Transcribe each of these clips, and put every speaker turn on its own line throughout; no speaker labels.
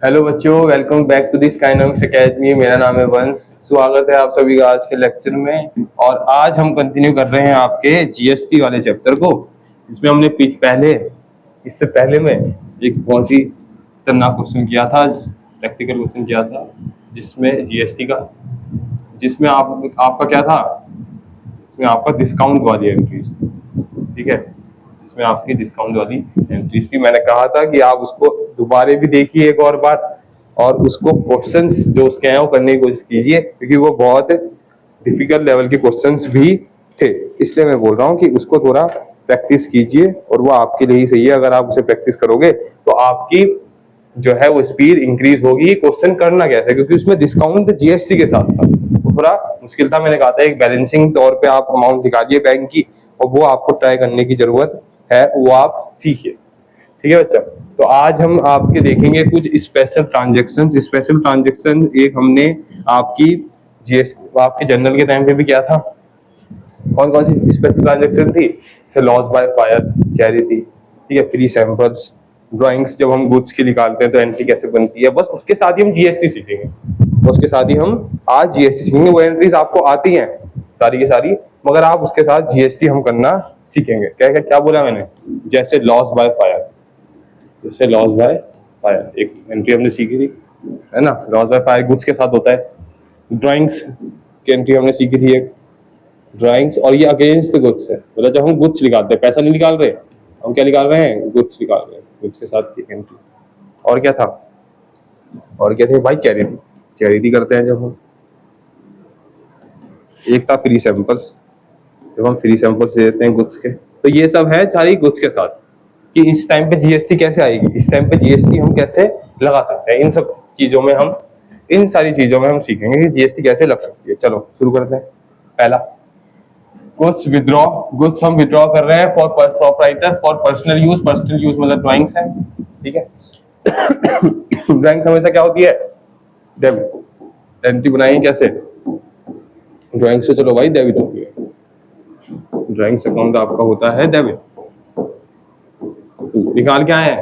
Hello बच्चों, welcome back to this Kinomics academy. मेरा नाम है वंश। स्वागत है आप सभी का आज के लेक्चर में। और आज हम कंटिन्यू कर रहे हैं आपके जीएसटी वाले चैप्टर को, जिसमें हमने इससे पहले में एक बहुत ही खतरनाक क्वेश्चन किया था, प्रैक्टिकल क्वेश्चन किया था, जिसमें जीएसटी का, जिसमें आपका क्या था, इसमें आपका डिस्काउंट वाली एंट्रीज, ठीक है, इसमें आपकी डिस्काउंट वाली एंट्रीज थी। मैंने कहा था कि आप उसको दोबारा भी देखिए एक और बार, और उसको क्वेश्चंस जो उसके हैं वो करने की कोशिश कीजिए, क्योंकि वो बहुत डिफिकल्ट लेवल के क्वेश्चंस भी थे। इसलिए मैं बोल रहा हूँ कि उसको थोड़ा प्रैक्टिस कीजिए, और वो आपके लिए ही सही है। अगर आप उसे प्रैक्टिस करोगे तो आपकी जो है वो स्पीड इंक्रीज होगी। क्वेश्चन करना कैसे, क्योंकि उसमें डिस्काउंट जीएसटी के साथ था, वो थोड़ा मुश्किल था। मैंने कहा था एक बैलेंसिंग तौर पे आप अमाउंट निकालिए बैंक की, और वो आपको ट्राई करने की जरूरत है, वो आप सीखिए। ठीक है बच्चा। तो आज हम आपके देखेंगे कुछ स्पेशल ट्रांजेक्शन। एक हमने आपकी जीएसटी आपके जनरल के टाइम पे भी किया था। कौन कौन सी स्पेशल ट्रांजेक्शन थी, जैसे लॉस बाय फायर, चैरिटी, ठीक है, फ्री सैंपल्स, ड्राइंग्स। जब हम गुड्स की निकालते हैं तो एंट्री कैसे बनती है, बस उसके साथ ही हम जीएसटी सीखेंगे। उसके साथ ही हम आज जीएसटी सीखेंगे। वो एंट्रीज आपको आती हैं सारी की सारी, मगर आप उसके साथ जीएसटी हम करना सीखेंगे। क्या क्या क्या बोला मैंने, जैसे लॉस बाय फायर, जैसे लॉस बाय फायर एक एंट्री हमने सीखी थी, है ना। लॉस बाय फायर गुड्स के साथ होता है। ड्राइंग्स की एंट्री हमने सीखी थी एक, ड्राइंग्स, और ये अगेंस्ट गुड्स है। मतलब जब हम गुड्स निकालते हैं, पैसा नहीं निकाल रहे, हम क्या निकाल रहे हैं, गुड्स निकाल रहे हैं, गुड्स के साथ एक एंट्री। और क्या था, और क्या थे भाई, चैरिटी, चैरिटी करते हैं जब हम। एक था फ्री सैंपल्स, जब हम फ्री सैंपल्स दे देते हैं गुड्स के। तो ये सब है सारी गुड्स के साथ, कि इस टाइम पे जीएसटी कैसे आएगी, इस टाइम पे जीएसटी हम कैसे लगा सकते हैं। इन सब चीजों में हम, इन सारी चीजों में हम सीखेंगे कि जीएसटी कैसे लग सकती है। चलो शुरू करते हैं। पहला, गुड्स विड्रॉ। गुड्स हम विड्रॉ कर रहे हैं for proprietor, for personal use. Personal use मतलब ड्राइंग्स है, ठीक है। ड्राइंग्स हमेशा क्या होती है, डेबिट। एंट्री बनाएंगे कैसे, ड्राइंग से, चलो भाई डेबिट होती है। ड्राइंग्स अकाउंट आपका होता है डेबिट। निकाल क्या है,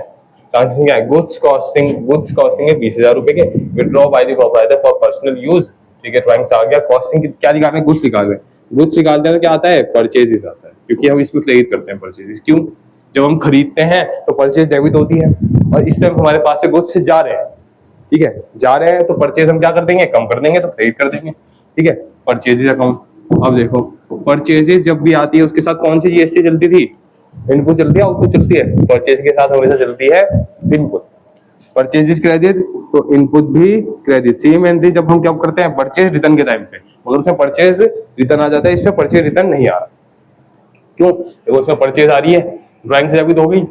ट्रांजेक्शन क्या है, गुड्स कॉस्टिंग। गुड्स कॉस्टिंग है 20,000 रुपए के, withdraw by the proprietor for personal use, ठीक है। ड्राइंग्स आ गया। कॉस्टिंग क्या निकाल रहे हैं, गुड्स निकाल रहे हैं। गुड्स निकालते हैं तो क्या आता है, परचेजेस आता है, क्योंकि हम इसमें क्रेडिट करते हैं परचेजेस। क्यों, जब हम खरीदते हैं तो परचेज डेबिट होती है, और इस टाइम हमारे पास से गुड्स जा रहे हैं, ठीक है, जा रहे हैं, तो परचेज हम क्या कर देंगे, कम कर देंगे, तो क्रेडिट कर देंगे, ठीक है। Purchases account. अब देखो, परचेजेस जब भी आती है उसके साथ कौन सी जीएसटी चलती थी, इनपुट चलती है, आउटपुट चलती है। परचेज के साथ हमेशा चलती है इनपुट। परचेजेस क्रेडिट तो इनपुट भी क्रेडिट। सेम एंट्री जब हम क्या करते हैं, परचेज रिटर्न के टाइम पे, मतलब उसमें परचेज रिटर्न आ जाता है, इसमें परचेज रिटर्न नहीं आ रहा। क्यों, देखो उसमें परचेज आ रही है, ड्राइंग से डेबिट हो गई,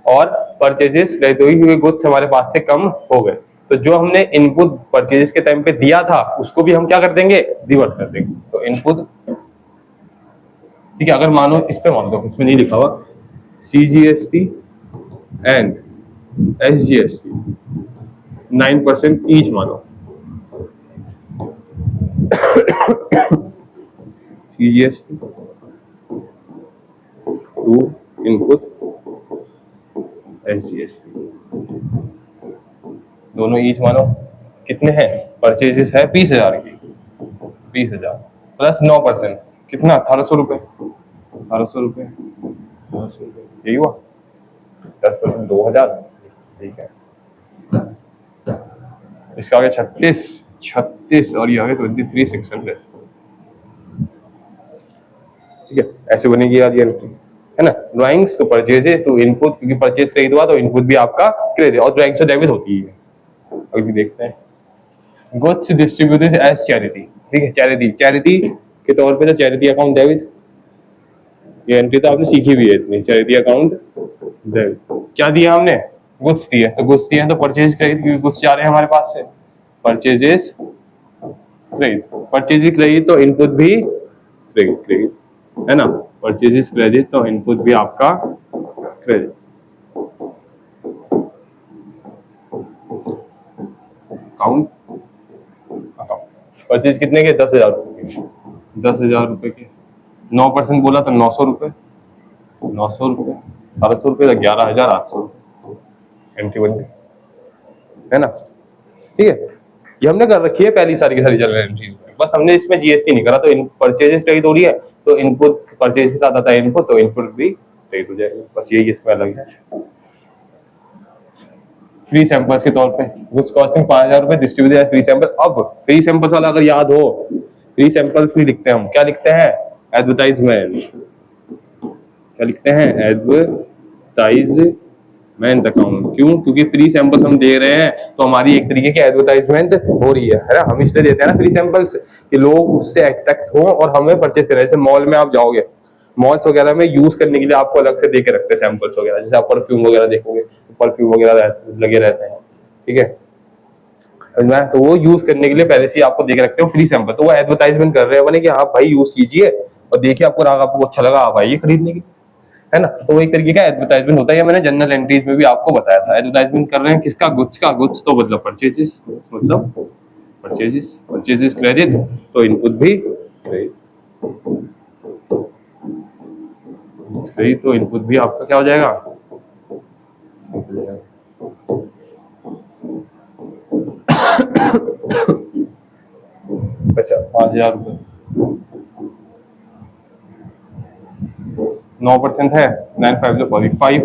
और परचेजेस क्रेडिट होगी, क्योंकि गुड्स हमारे पास से कम हो गए। तो जो हमने इनपुट परचेजेस के टाइम पे दिया था, उसको भी हम क्या कर देंगे, रिवर्स कर देंगे। तो इनपुट, ठीक है। अगर मानो इस पे मान दो, इसमें नहीं लिखा हुआ, सीजीएसटी एंड एसजीएसटी 9% ईच मानो। सीजीएसटी टू इनपुट, एसजीएसटी दोनों ईच मानो। कितने हैं, परचेजेस है 20,000 की, 20,000 प्लस 9%, कितना, 1800 रुपए, 1800 रुपए, 1800 रुपए, यही हुआ। 10% 2,000, ठीक है। इसका आगे 36, 36, और ये आगे 23,600, ठीक है। ऐसे बनेगी यार ये एंट्री, है ना। ड्राइंग्स तो परचेजेस टू इनपुट, क्योंकि परचेज खरीद हुआ तो इनपुट भी आपका क्रेडिट, और ड्राइंग्स तो डेबिट होती है। अभी देखते हैं, गुड्स डिस्ट्रीब्यूटेड एज चैरिटी, ठीक है। चैरिटी, चैरिटी के तौर पे तो चैरिटी अकाउंट डेबिट, ये एंट्री तो आपने सीखी भी है इतनी। चैरिटी अकाउंट डेबिट, क्या दिया हमने, गुड्स दिए, तो गुड्स दिए तो परचेज क्रेडिट, क्योंकि गुड्स जा रहे हैं हमारे पास से, परचेजेस क्रेडिट। परचेज क्रेडिट तो इनपुट भी क्रेडिट, क्रेडिट, है ना। परचेजेस क्रेडिट तो इनपुट भी आपका क्रेडिट। अकाउंट, अकाउंट परचेज कितने के, 10,000 रुपए के, 10,000 रुपए के। 9% बोला तो 900 रुपए, 900 रुपए, 1800 रुपए, 11,800 एंट्री बन गई, है ना। ठीक है, ये हमने कर रखी है पहली सारी की सारी जनरल एंट्रीज में, बस हमने इसमें जीएसटी नहीं करा। तो इन परचेजेस क्रेडिट हो रही है तो इनपुट परचेज के साथ आता है इनपुट, तो इनपुट भी क्रेडिट हो जाएगा, बस यही इसमें अलग है। फ्री सैंपल्स के तौर पे गुड्स कॉस्टिंग 5000 रुपए डिस्ट्रीब्यूटेड फ्री सैंपल। अब फ्री सैंपल्स वाला अगर याद हो, फ्री सैंपल्स नहीं लिखते हम, क्या लिखते हैं? एडवर्टाइजमेंट। क्या लिखते हैं? Advertisement account. क्यों? क्योंकि फ्री सैंपल्स हम दे रहे हैं तो हमारी एक तरीके की एडवर्टाइजमेंट हो रही है ना। हम इसलिए देते हैं ना फ्री सैंपल्स कि लोग उससे अट्रैक्ट हो और हमें परचेज करें। जैसे मॉल में आप जाओगे, मॉल्स वगैरह में यूज करने के लिए आपको अलग से दे के रखते हैं सैंपल्स वगैरह। जैसे आप परफ्यूम वगैरह देखोगे, परफ्यूम वगैरह लगे रहते हैं, ठीक है, तो वो यूज करने के लिए पहले से आपको दे के रखते हो फ्री सैंपल। तो वो एडवर्टाइजमेंट कर रहे हैं बने कि आप भाई यूज कीजिए और देखिए आपको आपको अच्छा लगा, आप आइए खरीदने की, है ना। तो वो एक तरीके का एडवर्टाइजमेंट होता है। मैंने जनरल एंट्रीज में भी आपको बताया था, एडवर्टाइजमेंट कर रहे हैं किसका? गुड्स का। गुड्स तो मतलब परचेजेस, मतलब परचेजेस, परचेजेस क्रेडिट तो इनपुट भी क्रेडिट, तो इनपुट भी आपका क्या हो जाएगा? 5000 रुपये 9% है, 9,545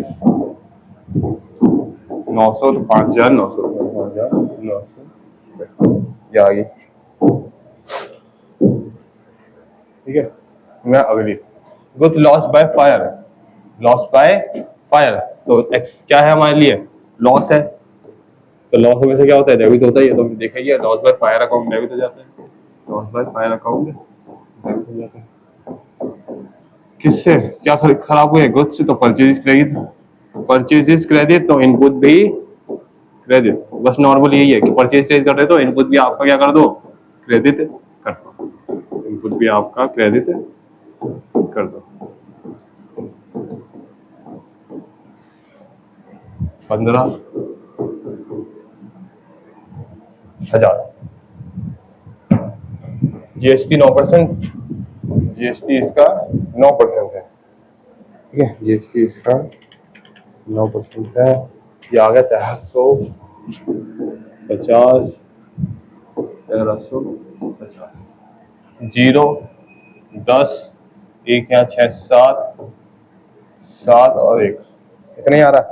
900 तो 5,900 रुपये, 5,900 ये आ गई, ठीक है। मैं अगली good loss by fire. Loss by fire तो एक्स क्या है हमारे लिए? लॉस है। तो लॉस में से क्या होता है? डेबिट होता है। ये तो देखा ही है, loss by fire account debit हो जाता है, loss by fire account debit हो जाता है। किससे क्या खराब हुए? गुड्स से तो परचेज क्रेडिट, परचेजेस क्रेडिट तो इनपुट भी क्रेडिट। बस नॉर्मल यही है कि परचेज क्रेडिट कर रहे तो इनपुट भी आपका क्या कर दो? क्रेडिट कर दो, इनपुट भी आपका क्रेडिट कर दो। 15,000 जीएसटी 9%, जीएसटी इसका 9% है, ठीक है, जीएसटी इसका 9% है। ये आ गया 1350, 1350, 0 10 1 यहाँ 6 7 7 और 1 इतना ही आ रहा है।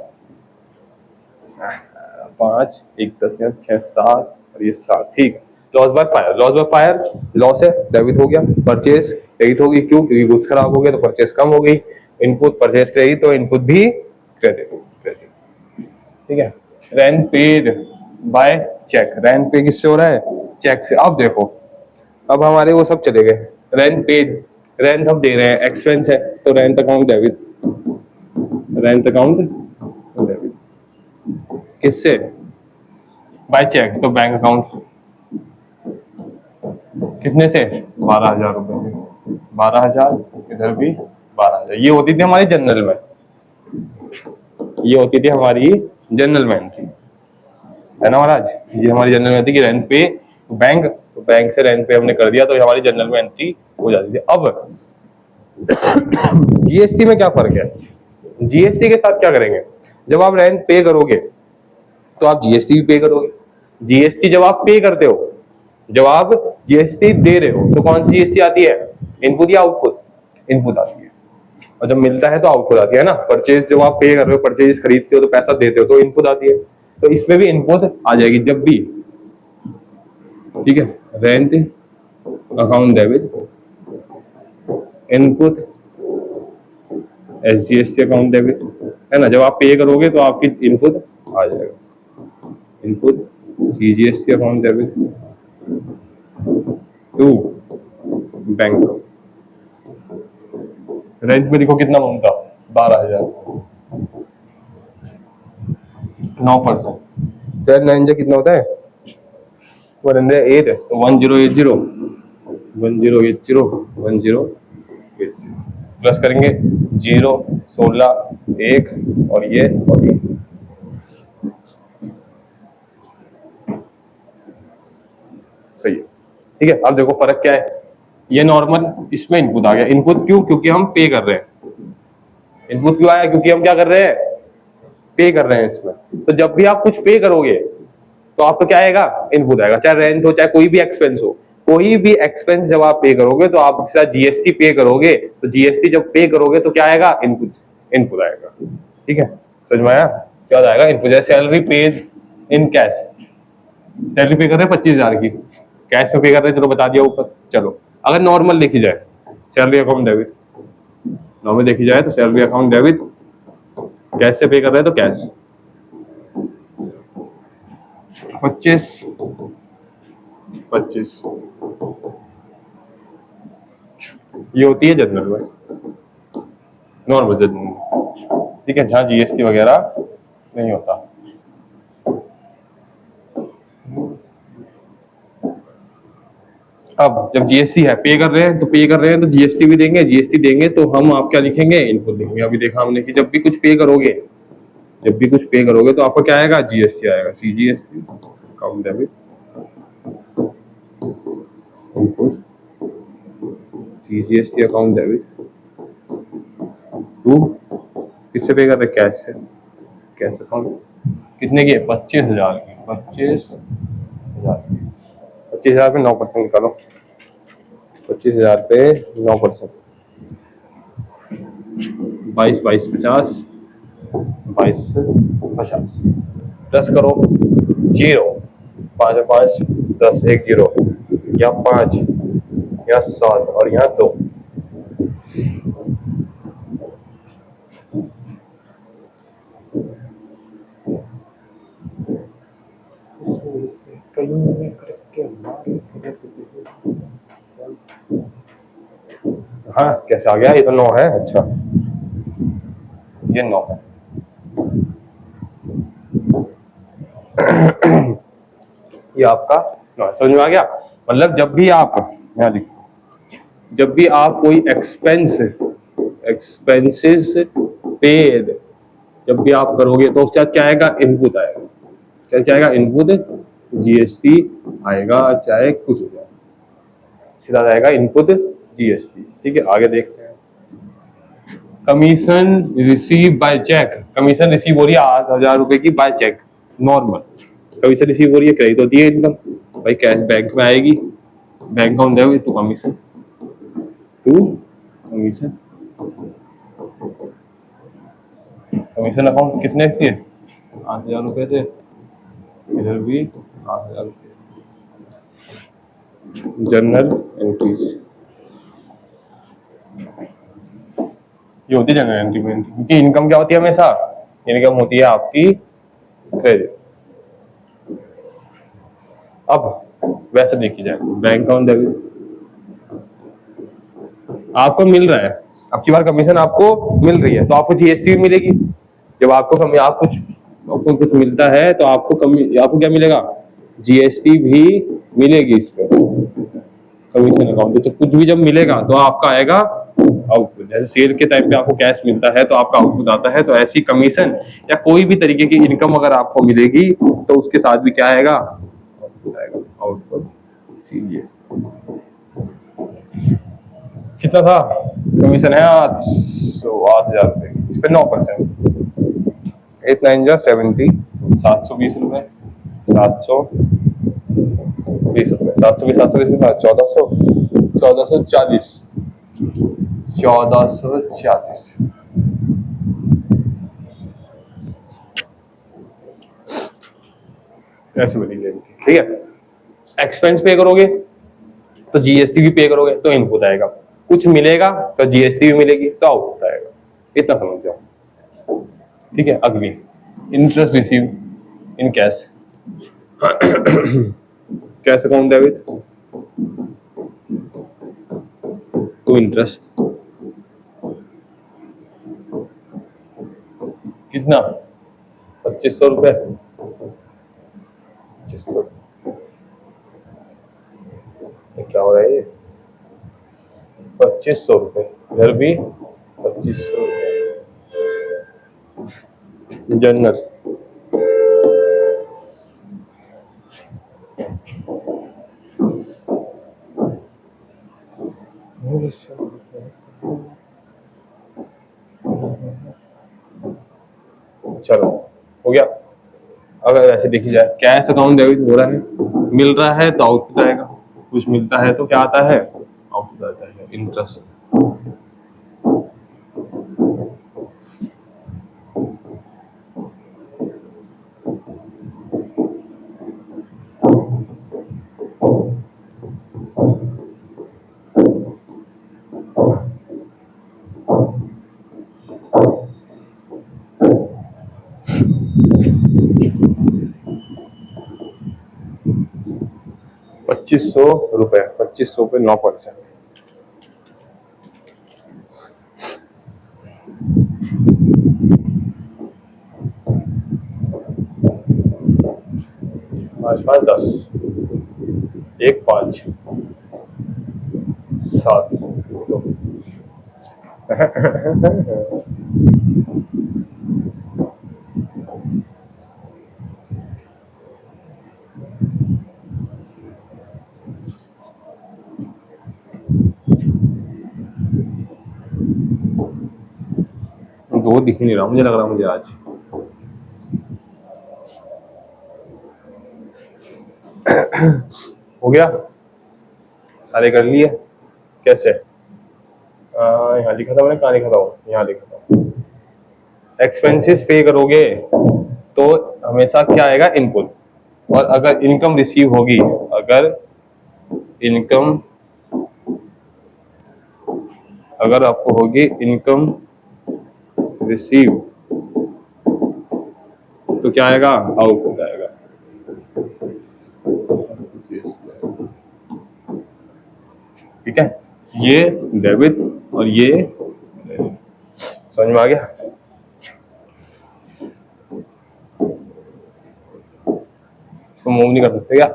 5 1 10 यहाँ 6 7 और ये 7, ठीक है। Loss by fire, loss by fire loss है, डेबिट हो गया। परचेज क्रेडिट होगी, क्यों? क्योंकि गुड्स खराब हो गए तो परचेज कम हो गई। इनपुट परचेज क्रेडिट तो इनपुट भी क्रेडिट, क्रेडिट, ठीक है। Rent paid by cheque, rent pay किससे हो रहा है? चेक से। अब देखो, अब हमारे वो सब चले गए। रेंट पेड, रेंट हम दे रहे हैं, एक्सपेंस है तो rent account debit, rent account debit. किससे? बाय चेक तो बैंक अकाउंट। कितने से? 12,000 रुपए, 12,000, इधर भी 12,000। ये होती थी हमारी जनरल में, ये होती थी हमारी जनरल में एंट्री, है ना महाराज। ये हमारी जनरल में थी कि रेंट पे बैंक, तो बैंक से रेंट पे हमने कर दिया तो ये हमारी जनरल में एंट्री हो जाती थी। अब जीएसटी में क्या फर्क है? जीएसटी के साथ क्या करेंगे? जब आप रेंट पे करोगे तो आप जीएसटी भी पे करोगे। जीएसटी जब आप पे करते हो, जब आप जीएसटी दे रहे हो तो कौन सी जीएसटी आती है? इनपुट या आउटपुट? इनपुट आती है। और जब मिलता है तो आउटपुट आती है ना। परचेज जब आप पे कर रहे हो, परचेज खरीदते हो तो पैसा देते हो तो इनपुट आती है। तो इसमें भी इनपुट आ जाएगी जब भी, ठीक है। Rent account debit, input SGST account debit, है ना। जब आप पे करोगे तो आपकी इनपुट आ जाएगा, input CGST account debit to bank. Rent में देखो कितना बनता, 12,000, 9%, 9 कितना होता है? 108 है तो 1080, 1080, 1080 प्लस करेंगे 0 16 1 और ये सही है, ठीक है। अब देखो फर्क क्या है। ये नॉर्मल, इसमें इनपुट आ गया। इनपुट क्यों? क्योंकि हम पे कर रहे हैं। इनपुट क्यों आया? क्योंकि हम क्या कर रहे हैं? पे कर रहे हैं इसमें। तो जब भी आप कुछ पे करोगे तो आपका क्या आएगा, इनपुट आएगा। चाहे रेंट हो, चाहे कोई भी एक्सपेंस हो, कोई भी एक्सपेंस जब आप पे करोगे तो आप उसके साथ जीएसटी पे करोगे, तो जीएसटी जब पे करोगे तो क्या आएगा, इनपुट, इनपुट आएगा। ठीक है, समझ में आया? क्या आएगा, इनपुट। जैसे salary paid in cash, salary पे कर रहे हैं 25,000 की, कैश में पे कर रहे हैं, चलो बता दिया ऊपर। चलो अगर नॉर्मल देखी जाए, सैलरी अकाउंट डेबिट, नॉर्मल देखी जाए तो सैलरी अकाउंट डेबिट, कैश से पे कर रहे हैं तो कैश 25 25, ये होती है जनरल में, नॉर्मल जनरल। ठीक है, जहाँ जीएसटी वगैरह नहीं होता। अब जब जीएसटी है, पे कर रहे हैं, तो पे कर रहे हैं तो जीएसटी भी देंगे, जीएसटी देंगे तो हम आप क्या लिखेंगे, इनपुट लिखेंगे। अभी देखा हमने कि जब भी कुछ पे करोगे, जब भी कुछ पे करोगे तो आपका क्या आएगा, जीएसटी आएगा, CGST account debit input, CGST account debit to, किससे पे कर रहे हैं, कैश से, कैश अकाउंट कितने की है, 25,000 की, 25,000 25,000 पे 9% निकालो, 25,000 पे 9%, 22 22 50, 22 50 प्लस करो, 0 5 5 10 1 0, या 5 या 7 और यहाँ 2, हाँ कैसे आ गया, ये तो 9 है, अच्छा ये 9 है। ये आपका 9 है, समझ में आ गया? मतलब जब भी आप, यहाँ लिखो, जब भी आप कोई एक्सपेंसेस पेड जब भी आप करोगे तो क्या क्या आएगा, इनपुट आएगा। क्या क्या आएगा, इनपुट, जीएसटी आएगा, चाहे कुछ हो जाए, सीधा आएगा इनपुट जीएसटी। ठीक है, आगे देखते हैं। Commission receive by cheque, commission receive हो रही है 8,000 रुपए की by cheque, normal commission receive हो रही है, क्रेडिट होती है इनकम, भाई कैश बैंक में आएगी, बैंक अकाउंट है तो commission, to commission, commission account कितने से, 8,000 रुपए से, इधर भी 8,000 रुपए, जनरल एंट्रीज, ये होती है जनरल एंट्री में, क्योंकि इनकम क्या होती है हमेशा, इनकम होती है आपकी क्रेडिट। अब वैसे देखी जाए बैंक अकाउंट डेबिट, आपको मिल रहा है, अब की बार कमीशन आपको मिल रही है तो आपको जीएसटी भी मिलेगी। जब आपको आपको कुछ मिलता है तो आपको क्या मिलेगा, जीएसटी भी मिलेगी इस पर, कमीशन अकाउंट। तो कुछ भी जब मिलेगा तो आपका आएगा आउटपुट। जैसे सेल के टाइम पे आपको कैश मिलता है तो आपका आउटपुट आता है, तो ऐसी कमीशन या कोई भी तरीके की इनकम अगर आपको मिलेगी तो उसके साथ भी क्या आएगा, आउटपुट आएगा, आउटपुट सीजीएसटी। कितना था कमीशन है, 8,000 रुपए, इस पे 9%, 8 9 जा 70, 720 रुपए, 720 रुपए, 720 720 1400, 1440, 1440। ऐसे बनेगी, ठीक है। एक्सपेंस पे करोगे तो जीएसटी भी पे करोगे तो इनपुट आएगा, कुछ मिलेगा तो जीएसटी भी मिलेगी तो आउटपुट आएगा, इतना समझ जाओ। ठीक है, अगली interest receive in cash, cash account debit to interest, कितना, 2500 रुपए, 2500, क्या हो रहा है ये, 2500 रुपए, इधर भी 2500 रुपए, जनरल चलो हो गया। अगर ऐसे देखी जाए कैश अकाउंट डेबिट हो रहा है, मिल रहा है तो आउटपुट आएगा, कुछ मिलता है तो क्या आता है, आउटपुट आता है, इंटरेस्ट। 2500 रुपए, 2500 पे 9%। पाँच पाँच 10, एक 5 7 दो दिख ही नहीं रहा, मुझे लग रहा मुझे आज। हो गया, सारे कर लिए। कैसे, यहाँ लिखा था मैंने, कहाँ लिखा था, यहाँ लिखा था। एक्सपेंसेस पे करोगे तो हमेशा क्या आएगा, इनपुट। और अगर इनकम रिसीव होगी, अगर इनकम, अगर आपको होगी इनकम रिसीव, तो क्या आएगा, आउटपुट आएगा। ठीक है, ये डेबिट और ये समझ में आ गया। इसको मूव नहीं कर सकते क्या,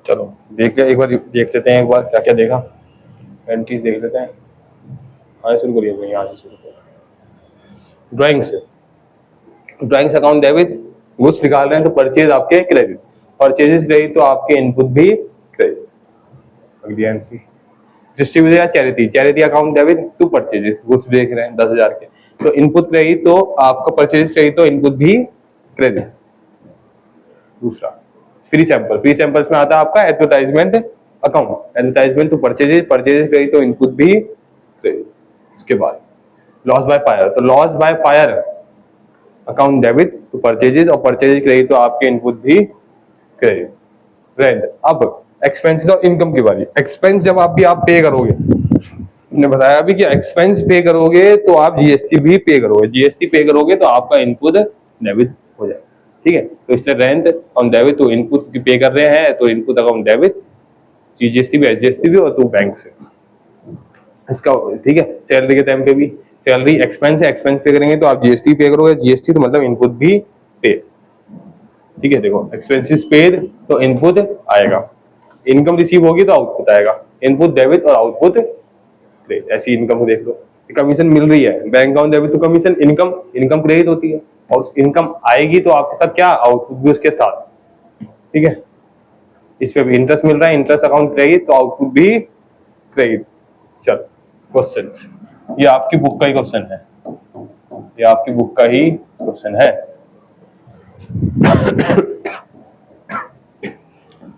चलो देख लिया, एक बार देख लेते हैं, एक बार क्या क्या देखा, एंट्रीज देख लेते हैं। हाँ शुरू करिए भाई, यहाँ से शुरू करिए। ड्राइंग से, ड्राइंग्स अकाउंट डेबिट, गुड्स निकाल रहे हैं तो परचेज आपके क्रेडिट, परचेजेस क्रेडिट तो आपके इनपुट भी क्रेडिट। अगली एंट्री डिस्ट्रीब्यूटर या charity, charity account debit to purchases, goods देख रहे हैं 10,000 के, तो इनपुट क्रेडिट तो आपका परचेज क्रेडिट तो इनपुट भी क्रेडिट। दूसरा फ्री सैंपल, फ्री सैंपल्स में आता है आपका advertisement account, advertisement to purchases, purchases credit तो इनपुट भी क्रेडिट। उसके बाद लॉस बाय फायर, तो loss by fire account debit to purchases, और परचेजेस क्रेडिट तो आपके इनपुट भी क्रेडिट। रेंट, अब एक्सपेंसेस और इनकम की बारी। एक्सपेंस जब आप पे करोगे, मैंने बताया अभी कि एक्सपेंस पे करोगे तो आप जीएसटी भी पे करोगे, जीएसटी पे करोगे तो आपका इनपुट डेबिट हो जाएगा। ठीक है, तो इसलिए रेंट ऑन डेबिट, तो इनपुट पे कर रहे हैं तो इनपुट अकाउंट डेबिट, जीएसटी भी एचजीएसटी भी, और तो बैंक से इसका। ठीक है, सैलरी के टाइम पे भी, सैलरी एक्सपेंस है, एक्सपेंस पे करेंगे तो आप जीएसटी पे करोगे, जीएसटी तो मतलब इनपुट भी पे। ठीक है, देखो एक्सपेंसेस पेड तो इनपुट आएगा, इनकम रिसीव होगी तो आउटपुट आएगा, इनपुट डेबिट और आउटपुट क्रेडिट। ऐसी इनकम को देख लो, कमीशन मिल रही है, बैंक अकाउंट डेबिट तो कमीशन, इनकम, इनकम क्रेडिट होती है, और इनकम आएगी तो आपके साथ क्या, आउटपुट भी उसके साथ। ठीक है, इस पे भी इंटरेस्ट मिल रहा है, इंटरेस्ट अकाउंट क्रेडिट तो आउटपुट भी क्रेडिट। चल क्वेश्चंस, ये आपकी बुक का ही क्वेश्चन है, ये आपकी बुक का ही क्वेश्चन है।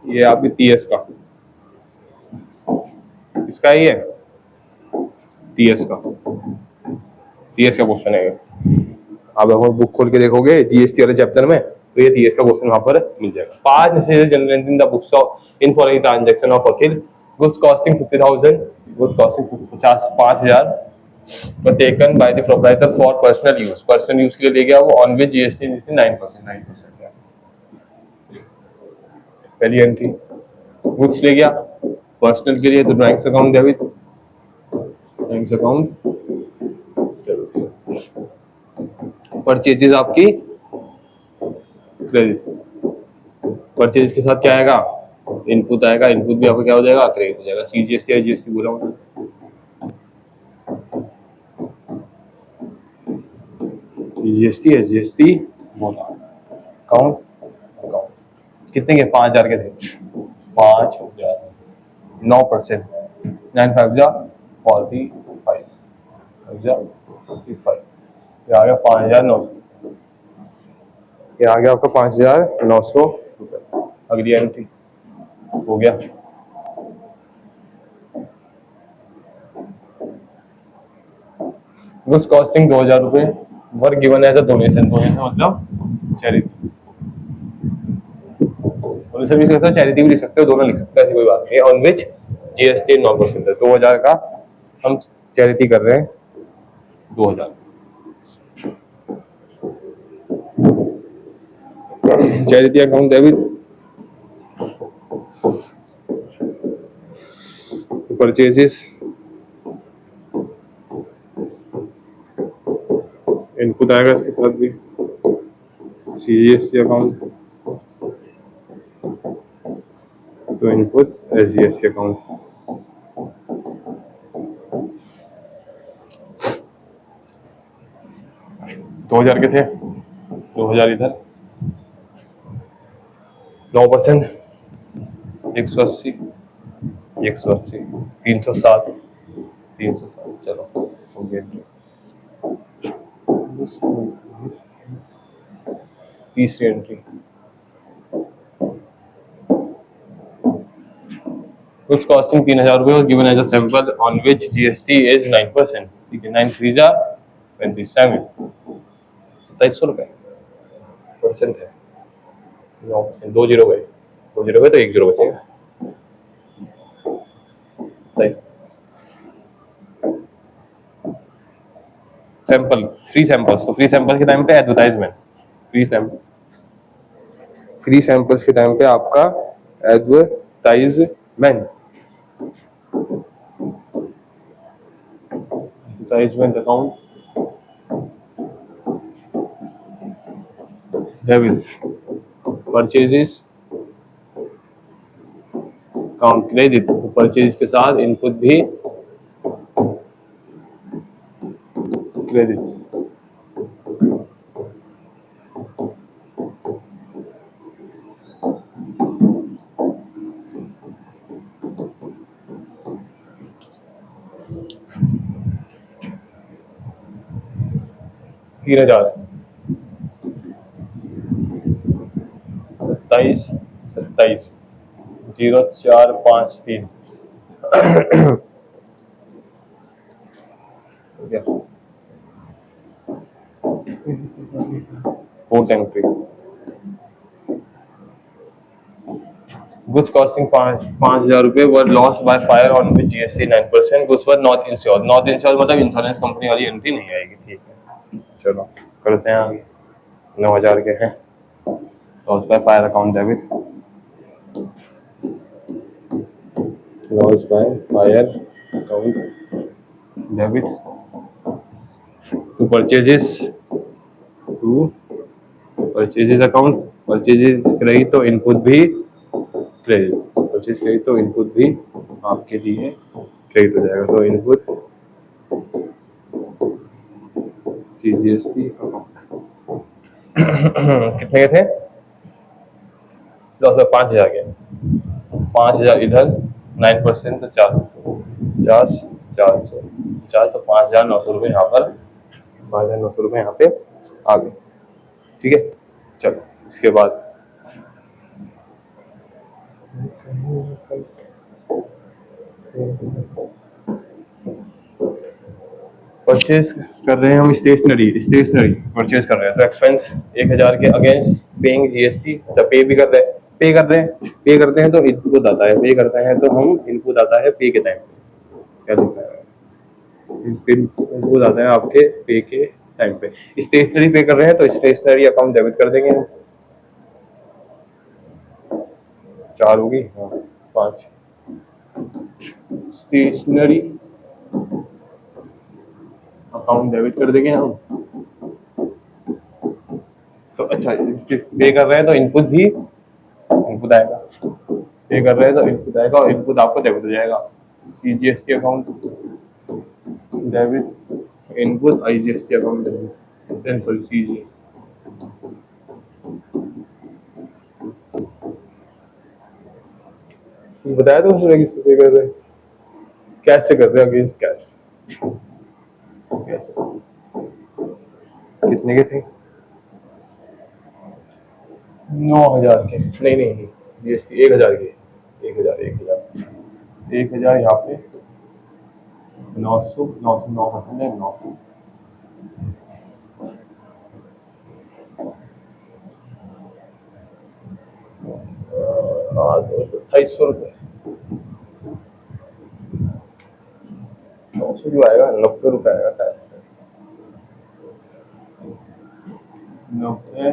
ये आपकी टीएस का, इसका ही है, टीएस का, टीएस का क्वेश्चन है। आप अगर बुक खोल के देखोगे जीएसटी वाले चैप्टर में, तो ये टीएस का क्वेश्चन वहां पर मिल जाएगा। 5 necessary general in the books of in following transaction of Akhil, goods costing 50,000, goods costing 5,000 were taken by the proprietor for personal use, personal use के लिए ले गया वो, on which GST 9%, 9% है। पहली एंट्री गुड्स ले गया पर्सनल के लिए, तो drawings account debit, drawings account debit. Purchases आपकी क्रेडिट, परचेज के साथ क्या आएगा, इनपुट आएगा, इनपुट भी आपका क्या हो जाएगा, क्रेडिट हो जाएगा। सीजीएसटी या जीएसटी बोला हूं, सीजीएसटी या जीएसटी बोला, अकाउंट अकाउंट कितने के 5,000 के थे, 5,000, 9%, 9 5 जा 45, 45, ये आ गया 5,900, ये आ गया आपका 5,900 रुपये। अगली एंट्री हो गया। गुड्स कॉस्टिंग 2,000 रुपये were given as a donation, donation मतलब चैरिटी, डोनेशन भी लिख सकते हो, चैरिटी भी लिख सकते हो, दोनों लिख सकते हो, ऐसी कोई बात नहीं। ऑन विच जीएसटी 9% है, 2,000 का हम चैरिटी कर रहे हैं, 2,000 charity account debit, purchases, input आएगा इसके साथ भी, सीजीएसटी अकाउंट तो इनपुट एसजीएसटी अकाउंट। दो हजार के थे, 2,000 इधर, 9%, 180, 180, 307, 307, चलो हो गया। तीसरी एंट्री, कुछ कॉस्टिंग 3,000 रुपये, given as a sample on which GST is 9%, ठीक है, 9 3 जा 27, 2700 रुपये परसेंट है, 9%, 2 जीरो गए, 2 जीरो गए तो 1 जीरो बचेगा, सही। सैंपल, फ्री सैंपल्स, तो फ्री सैंपल्स के टाइम पे एडवर्टाइजमेंट, फ्री सैंपल्स के टाइम पे आपका advertisement, advertisement account debit, purchases account credit, purchase के साथ इनपुट भी क्रेडिट, तीन हजार, 27, 27, 0453, फोर्थ एंट्री, गुड्स कॉस्टिंग 5,000 रुपये वर lost by fire on which GST 9%, goods were not insured, not insured मतलब इंश्योरेंस कंपनी वाली एंट्री नहीं आएगी, ठीक है। चलो करते हैं आगे, 9,000 के हैं, loss by fire account debit, loss by fire account debit, to purchases, to purchases account, purchases credit तो इनपुट भी क्रेडिट, परचेज क्रेडिट तो इनपुट भी आपके लिए क्रेडिट हो जाएगा, तो इनपुट सीजीएसटी अकाउंट। कितने के थे, 5,000 के, 5,000 इधर, 9% तो 450, 400, 4 तो 5,900 रुपये यहाँ पर, 5,900 रुपये यहाँ पे आ गए, ठीक है। चलो इसके बाद परचेज कर रहे हैं हम, स्टेशनरी परचेज कर रहे हैं, तो एक्सपेंस 1,000 के अगेंस्ट पेइंग जीएसटी, तो पे भी कर रहे हैं, पे करते हैं तो इनपुट आता है, पे करते हैं तो हम इनपुट आता है पे के टाइम पे, क्या लिखा है, इनपुट आता है आपके पे के टाइम पे। स्टेशनरी पे कर रहे हैं तो स्टेशनरी अकाउंट डेबिट कर देंगे हम, 4 होगी, हाँ 5, स्टेशनरी अकाउंट डेबिट कर देंगे हम, तो अच्छा पे कर रहे हैं तो इनपुट आएगा, पे कर रहे हैं तो इनपुट आएगा और इनपुट आपको डेबिट हो जाएगा, CGST account debit, input IGST account debit, sorry CGST, बताया तो उसने किससे पे कर रहे हैं, कैश से कर रहे हैं, अगेंस्ट कैश। कैसे, कितने के थे? 9,000 के, नहीं नहीं जीएसटी 1,000 के, 1,000 1,000 यहाँ पे 900 900 9% है 900। हाँ 2,250 रुपये, 900 जो आएगा 90 रुपये आएगा शायद से, 90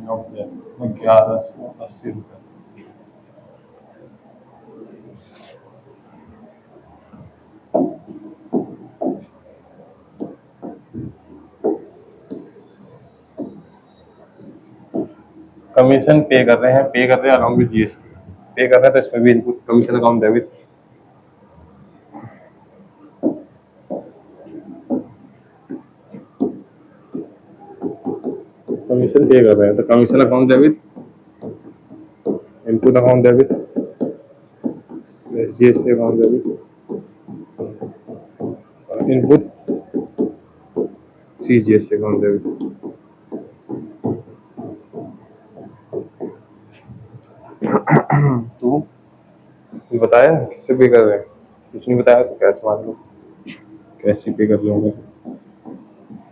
90 1180 रुपये। कमीशन पे कर रहे हैं अलॉन्ग विद जीएसटी पे कर रहे हैं, तो इसमें भी input commission account debit. Commission pay कर रहे हैं तो commission account debit, input account debit, GST account debit, input C GST account debit. तो बताया किससे पे कर रहे हैं, कुछ नहीं बताया तो कैश मान लो, कैश पे कर लोगे।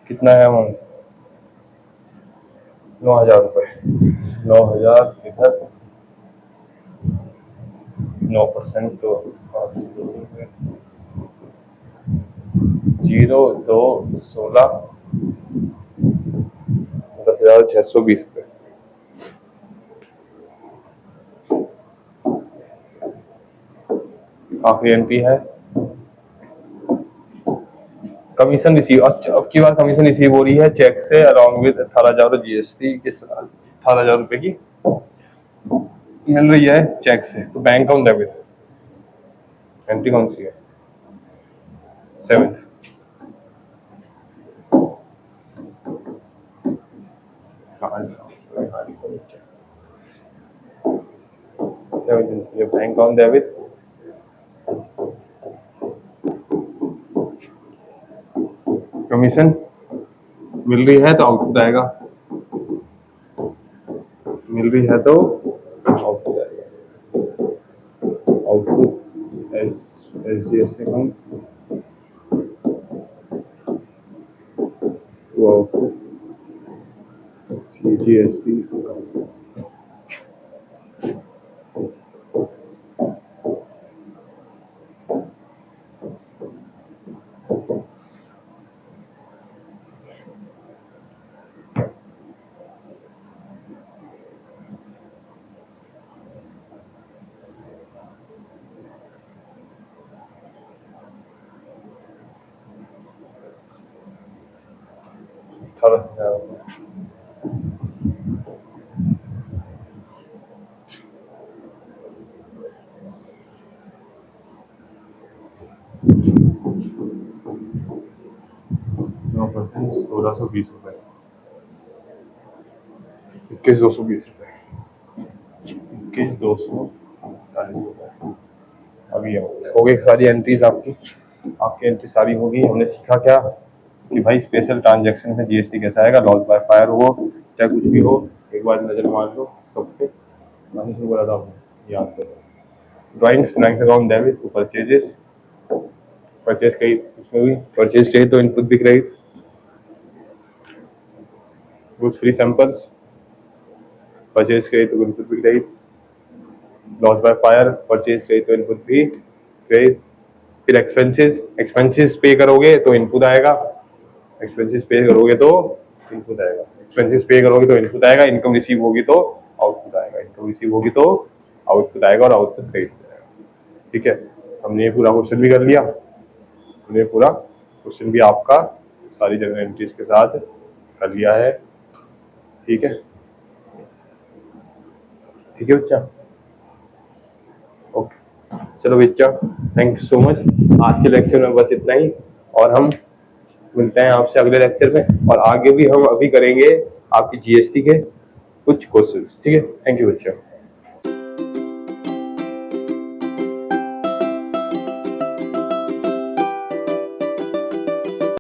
कितना है अमाउंट? 9,000 रुपये, 9,000 इधर 9% तो 0,2,16 10,620 रुपये। आखिरी एंट्री है कमीशन रिसीव। अच्छा अब की बार कमीशन रिसीव हो रही है चेक से अलॉन्ग विद 18,000 जीएसटी के साथ, 18,000 रुपये की मिल रही है चेक से। तो बैंक अकाउंट डेबिट, एंट्री कौन सी है? 7 बैंक अकाउंट डेबिट, कमीशन मिल रही है तो आउटपुट आएगा, मिल रही है तो आउटपुट आएगा, आउटपुट एस अकाउंट, वो आउटपुट CGST अकाउंट। %, 1,620 रुपये, 21,220 रुपये, 21,240 रुपये। अभी हो गई सारी एंट्रीज आपकी एंट्री सारी होगी। हमने सीखा क्या कि भाई स्पेशल ट्रांजैक्शन में जीएसटी कैसा आएगा, लॉस बाय फायर हो चाहे कुछ भी हो, एक बार नजर मार लो सब पे। मैं शुरू बोला था याद करो। Drawings account debit, purchases, purchase कही उसमें भी परचेज चाहिए तो इनपुट भी credit, goods free samples, purchase कही तो इनपुट भी credit, loss by fire purchase कही तो इनपुट भी क्रेडिट। फिर एक्सपेंसेस पे करोगे तो इनपुट आएगा, एक्सपेंसेस पे करोगे तो इनपुट आएगा, एक्सपेंसेस पे करोगे तो इनपुट आएगा, इनकम रिसीव होगी तो आउटपुट आएगा, इनकम रिसीव होगी तो आउटपुट आएगा और आउटपुट क्रेडिट आएगा। ठीक है, हमने ये पूरा क्वेश्चन भी कर लिया, हमने पूरा क्वेश्चन भी आपका सारी जगह एंट्रीज के साथ कर लिया है। ठीक है, ठीक है बच्चा, ओके चलो बच्चा, थैंक यू सो मच। आज के लेक्चर में बस इतना ही, और हम मिलते हैं आपसे अगले लेक्चर में, और आगे भी हम अभी करेंगे आपकी जीएसटी के कुछ क्वेश्चंस। ठीक है, थैंक यू बच्चा।